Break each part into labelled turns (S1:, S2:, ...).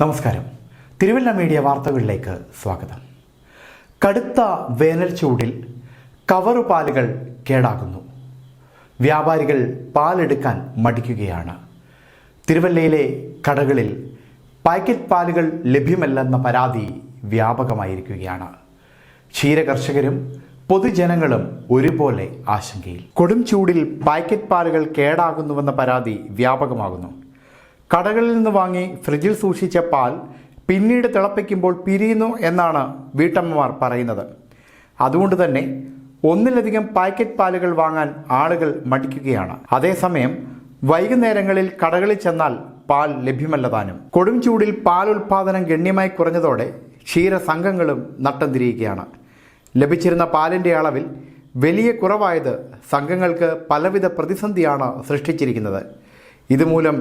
S1: നമസ്കാരം. തിരുവല്ല മീഡിയ വാർത്തകളിലേക്ക് സ്വാഗതം. കടുത്ത വേനൽ ചൂടിൽ കവറ് പാലുകൾ കേടാകുന്നു. വ്യാപാരികൾ പാലെടുക്കാൻ മടിക്കുകയാണ്. തിരുവല്ലയിലെ കടകളിൽ പാക്കറ്റ് പാലുകൾ ലഭ്യമല്ലെന്ന പരാതി വ്യാപകമായിരിക്കുകയാണ്. ക്ഷീരകർഷകരും പൊതുജനങ്ങളും ഒരുപോലെ ആശങ്കയിൽ. കൊടും ചൂടിൽ പാക്കറ്റ് പാലുകൾ കേടാകുന്നുവെന്ന പരാതി വ്യാപകമാകുന്നു. കടകളിൽ നിന്ന് വാങ്ങി ഫ്രിഡ്ജിൽ സൂക്ഷിച്ച പാൽ പിന്നീട് തിളപ്പിക്കുമ്പോൾ പിരിയുന്നു എന്നാണ് വീട്ടമ്മമാർ പറയുന്നത്. അതുകൊണ്ട് തന്നെ ഒന്നിലധികം പാക്കറ്റ് പാലുകൾ വാങ്ങാൻ ആളുകൾ മടിക്കുകയാണ്. അതേസമയം വൈകുന്നേരങ്ങളിൽ കടകളിൽ ചെന്നാൽ പാൽ ലഭ്യമല്ലതാനും. കൊടും ചൂടിൽ പാൽ ഉൽപ്പാദനം ഗണ്യമായി കുറഞ്ഞതോടെ ക്ഷീരസംഘങ്ങളും നട്ടം തിരിയുകയാണ്. ലഭിച്ചിരുന്ന പാലിൻ്റെ അളവിൽ വലിയ കുറവായത് സംഘങ്ങൾക്ക് പലവിധ പ്രതിസന്ധിയാണ് സൃഷ്ടിച്ചിരിക്കുന്നത്. ഇതുമൂലം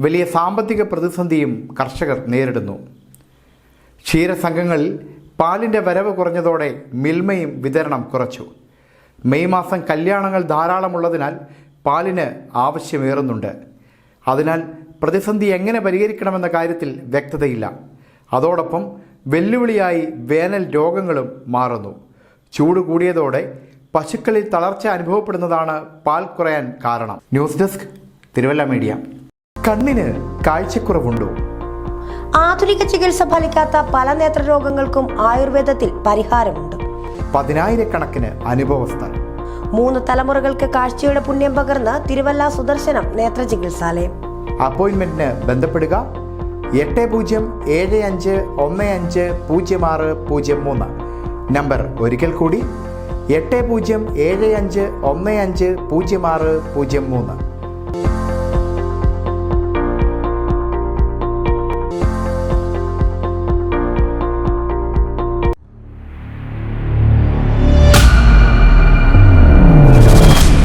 S1: വലിയ സാമ്പത്തിക പ്രതിസന്ധിയും കർഷകർ നേരിടുന്നു. ക്ഷീരസംഘങ്ങളിൽ പാലിൻ്റെ വരവ് കുറഞ്ഞതോടെ മിൽമയും വിതരണം കുറച്ചു. മെയ് മാസം കല്യാണങ്ങൾ ധാരാളമുള്ളതിനാൽ പാലിന് ആവശ്യമേറുന്നുണ്ട്. അതിനാൽ പ്രതിസന്ധി എങ്ങനെ പരിഹരിക്കണമെന്ന കാര്യത്തിൽ വ്യക്തതയില്ല. അതോടൊപ്പം വെല്ലുവിളിയായി വേനൽ രോഗങ്ങളും മാറുന്നു. ചൂട് കൂടിയതോടെ പശുക്കളിൽ തളർച്ച അനുഭവപ്പെടുന്നതാണ് പാൽ കുറയാൻ കാരണം. News desk Thiruvalla media. കണ്ണിന് കാഴ്ചക്കുറവുണ്ടോ?
S2: ആധുനിക ചികിത്സ ഫലിക്കാത്ത പല നേത്രരോഗങ്ങൾക്കും ആയുർവേദത്തിൽ പരിഹാരമുണ്ട്.
S1: പതിനായിരക്കണക്കിന് അനുഭവസ്ഥർ.
S2: 3 തലമുറകൾക്ക് കാഴ്ചയുടെ പുണ്യം പകർന്ന് തിരുവല്ല സുദർശനം നേത്ര ചികിത്സാലയം.
S1: അപ്പോയിന്റ്മെന്റിന് ബന്ധപ്പെടുക 8075150603. നമ്പർ ഒരിക്കൽ കൂടി 8075150603.